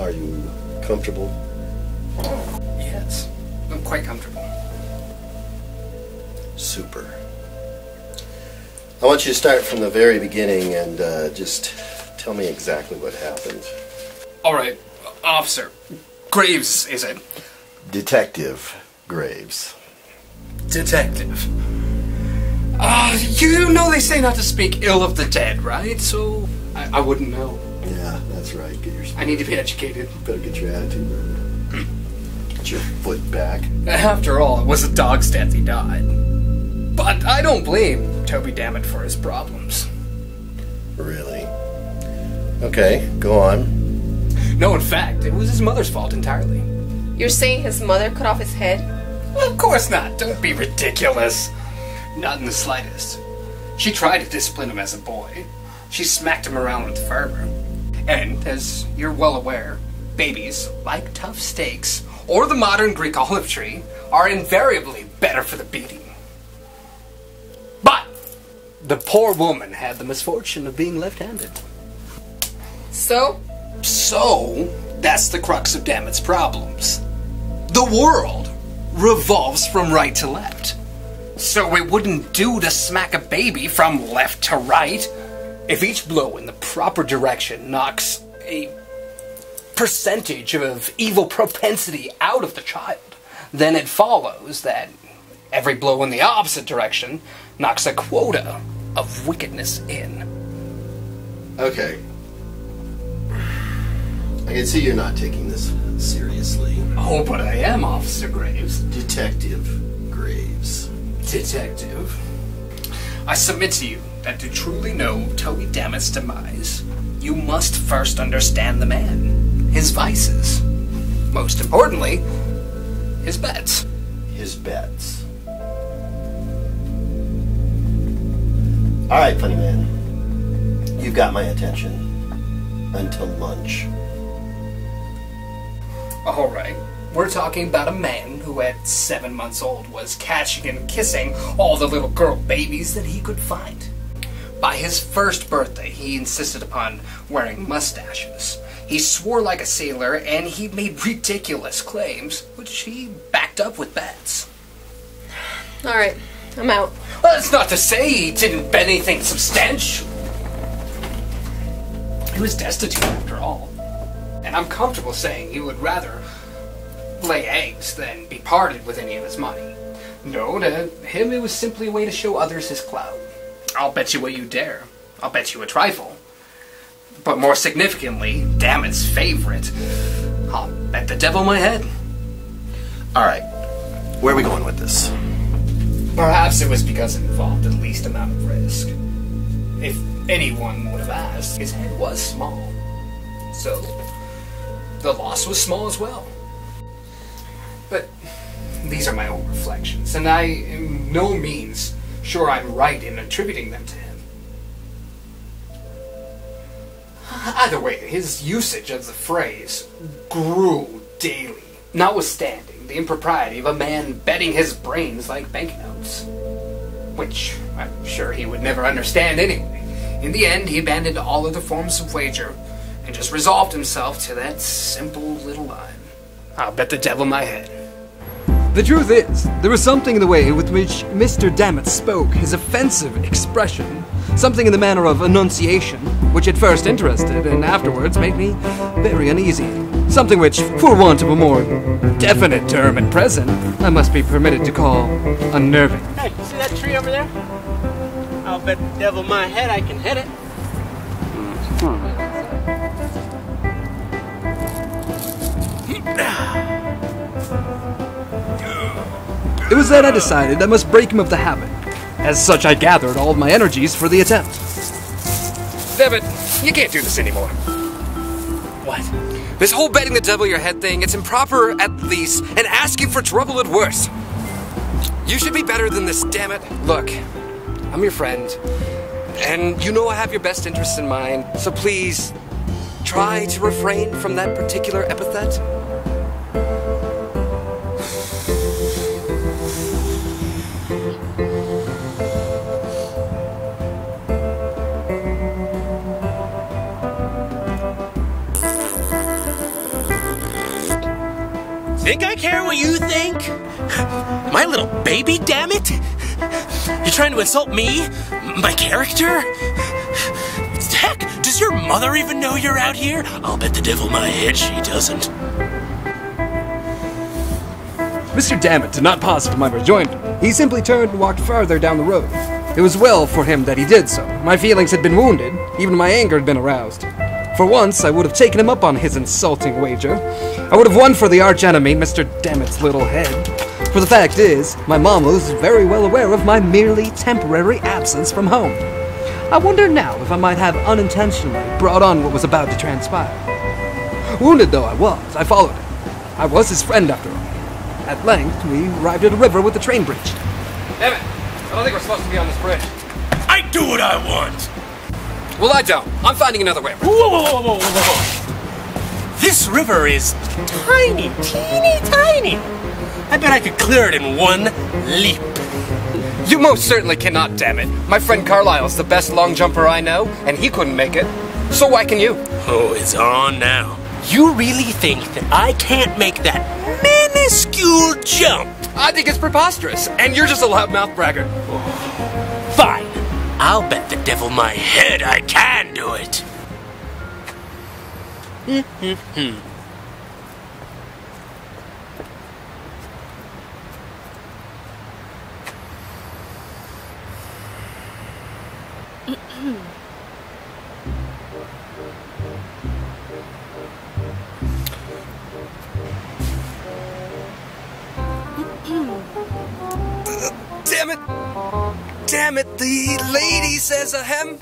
Are you comfortable? Yes, I'm quite comfortable. Super. I want you to start from the very beginning and just tell me exactly what happened. All right, Officer Graves, is it? Detective Graves. Detective. You know they say not to speak ill of the dead, right? So I wouldn't know. Yeah, that's right. I need to be educated. Better get your attitude right. Get your foot back. After all, it was a dog's death he died. But I don't blame Toby Dammit for his problems. Really? Okay, go on. No, in fact, it was his mother's fault entirely. You're saying his mother cut off his head? Well, of course not. Don't be ridiculous. Not in the slightest. She tried to discipline him as a boy. She smacked him around with fervor. And, as you're well aware, babies, like tough steaks, or the modern Greek olive tree, are invariably better for the beating. But the poor woman had the misfortune of being left-handed. So, that's the crux of Dammit's problems. The world revolves from right to left. So it wouldn't do to smack a baby from left to right. If each blow in the proper direction knocks a percentage of evil propensity out of the child, then it follows that every blow in the opposite direction knocks a quota of wickedness in. Okay. I can see you're not taking this seriously. Oh, but I am, Officer Graves. Detective Graves. Detective. I submit to you that to truly know Toby Dammit's demise, you must first understand the man, his vices. Most importantly, his bets. His bets. Alright, funny man. You've got my attention. Until lunch. Alright, we're talking about a man who at 7 months old was catching and kissing all the little girl babies that he could find. By his first birthday, he insisted upon wearing mustaches. He swore like a sailor, and he made ridiculous claims, which he backed up with bets. alright, I'm out. Well, that's not to say he didn't bet anything substantial. He was destitute after all. And I'm comfortable saying he would rather lay eggs than be parted with any of his money. No, to him it was simply a way to show others his clout. I'll bet you what you dare. I'll bet you a trifle. But more significantly, Dammit's favorite, I'll bet the devil my head. Alright, where are we going with this? Perhaps it was because it involved the least amount of risk. If anyone would have asked, his head was small. So, the loss was small as well. But these are my own reflections, and I am no means sure I'm right in attributing them to him. Either way, his usage of the phrase grew daily, notwithstanding the impropriety of a man betting his brains like banknotes. Which I'm sure he would never understand anyway. In the end, he abandoned all other forms of wager and just resolved himself to that simple little line. I'll bet the devil my head. The truth is, there was something in the way with which Mr. Dammit spoke, his offensive expression, something in the manner of enunciation, which at first interested and afterwards made me very uneasy. Something which, for want of a more definite term at present, I must be permitted to call unnerving. Hey, see that tree over there? I'll bet the devil my head I can hit it. It was then I decided I must break him of the habit. As such, I gathered all of my energies for the attempt. Dammit, you can't do this anymore. What? This whole betting the devil your head thing, it's improper at least, and asking for trouble at worst. You should be better than this, damn it. Look, I'm your friend, and you know I have your best interests in mind, so please, try to refrain from that particular epithet. Think I care what you think? My little baby, damn it! You're trying to insult me? My character? Heck, does your mother even know you're out here? I'll bet the devil my head she doesn't. Mr. Dammit did not pause for my rejoinder. He simply turned and walked farther down the road. It was well for him that he did so. My feelings had been wounded, even my anger had been aroused. For once, I would have taken him up on his insulting wager. I would have won for the arch-enemy, Mr. Dammit's little head. For the fact is, my mama was very well aware of my merely temporary absence from home. I wonder now if I might have unintentionally brought on what was about to transpire. Wounded though I was, I followed him. I was his friend after all. At length, we arrived at a river with a train bridge. Damn it! I don't think we're supposed to be on this bridge. I do what I want! Well, I don't. I'm finding another way. Whoa, whoa, whoa, whoa, whoa, whoa. This river is tiny, teeny tiny. I bet I could clear it in one leap. You most certainly cannot, damn it. My friend Carlisle's the best long jumper I know, and he couldn't make it. So why can you? Oh, it's on now. You really think that I can't make that minuscule jump? I think it's preposterous, and you're just a loudmouth braggart. Fine. I'll bet the devil my head I can do it. Damn it! Damn it, the lady says ahem.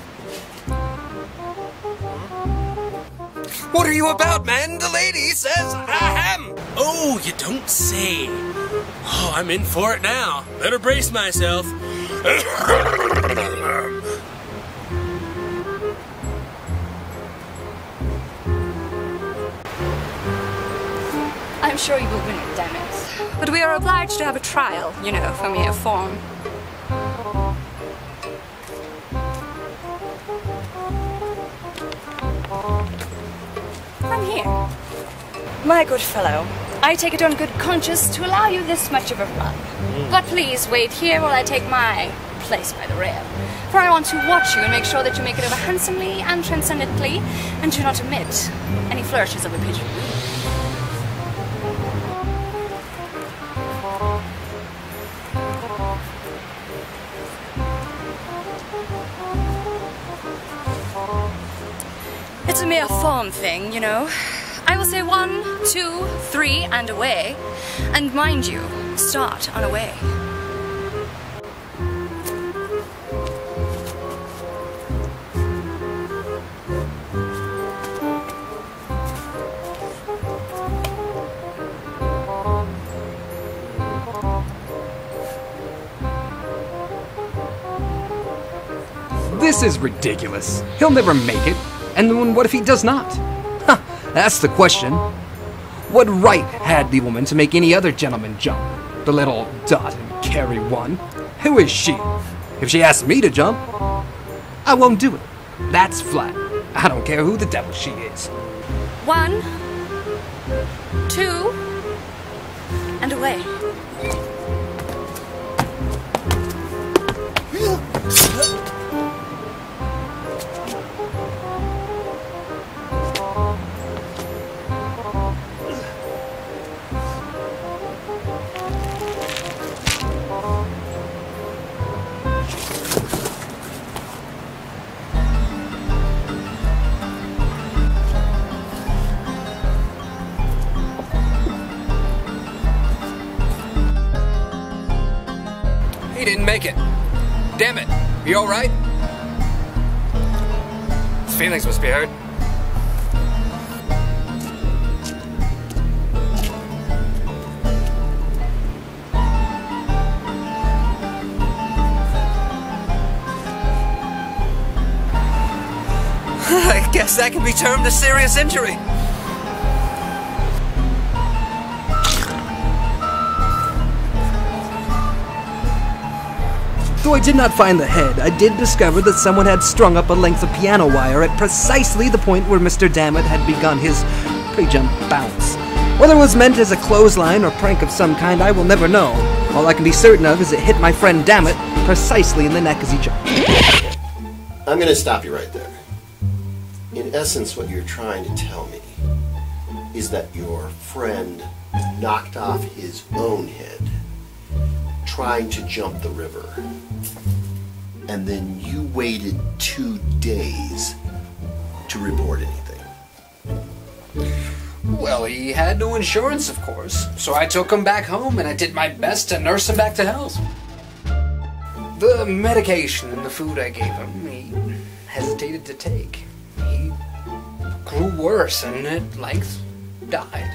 What are you about, man? The lady says ahem. Oh, you don't say. Oh, I'm in for it now. Better brace myself. I'm sure you will win it, damn it. But we are obliged to have a trial, you know, for mere form. I'm here. My good fellow, I take it on good conscience to allow you this much of a run. But please wait here while I take my place by the rail. For I want to watch you and make sure that you make it over handsomely and transcendently, and do not omit any flourishes of a pigeon. It's a mere form thing, you know. I will say 1, 2, 3, and away. And mind you, start on away. This is ridiculous. He'll never make it. And then what if he does not? Huh, that's the question. What right had the woman to make any other gentleman jump? The little dot and carry one? Who is she? If she asks me to jump, I won't do it. That's flat. I don't care who the devil she is. 1, 2, and away. He didn't make it. Damn it. You alright? His feelings must be hurt. I guess that can be termed a serious injury. Though I did not find the head, I did discover that someone had strung up a length of piano wire at precisely the point where Mr. Dammit had begun his pre-jump bounce. Whether it was meant as a clothesline or prank of some kind, I will never know. All I can be certain of is it hit my friend Dammit precisely in the neck as he jumped. I'm going to stop you right there. In essence, what you're trying to tell me is that your friend knocked off his own head trying to jump the river, and then you waited 2 days to report anything. Well, he had no insurance, of course, so I took him back home and I did my best to nurse him back to health. The medication and the food I gave him, he hesitated to take. He grew worse and at length died.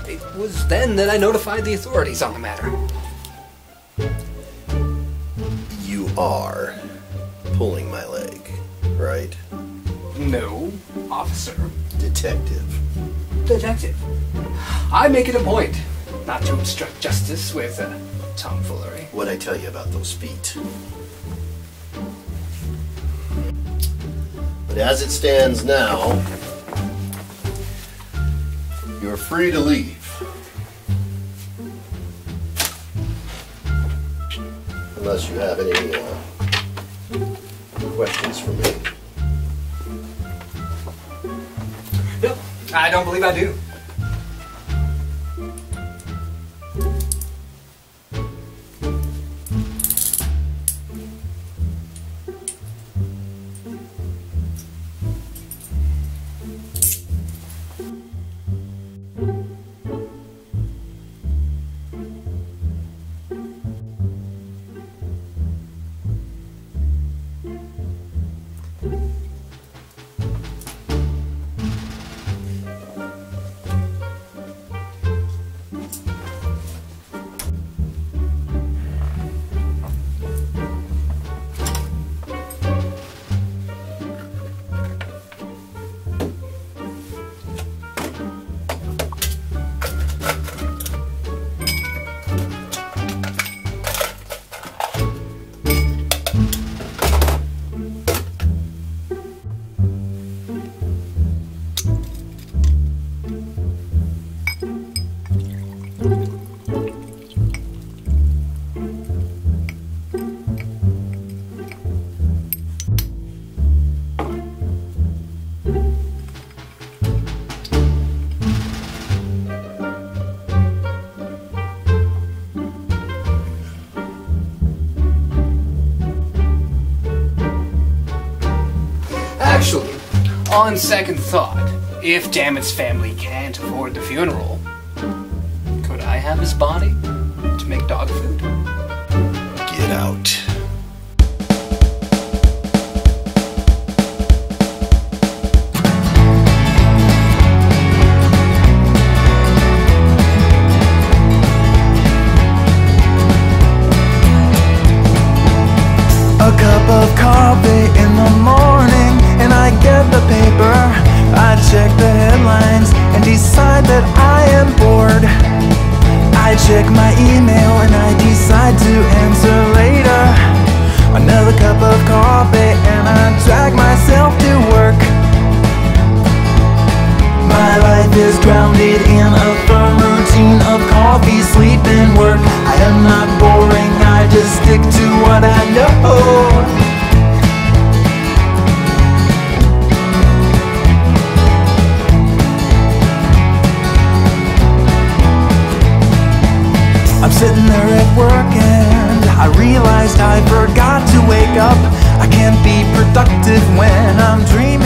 It was then that I notified the authorities on the matter. You are pulling my leg, right? No, officer. Detective. Detective. I make it a point not to obstruct justice with tomfoolery. What'd I tell you about those feet? But as it stands now, you're free to leave. Unless you have any questions for me. No, I don't believe I do. Actually, on second thought, if Dammit's family can't afford the funeral, could I have his body to make dog food? Get out. A cup of coffee in the morning, and I get the paper. I check the headlines and decide that I am bored. I check my email and I decide to answer later. Another cup of coffee and I drag myself to work. My life is grounded in a firm routine of coffee, sleep, and work. I am not boring, I just stick to what I know. I'm sitting there at work and I realized I forgot to wake up. I can't be productive when I'm dreaming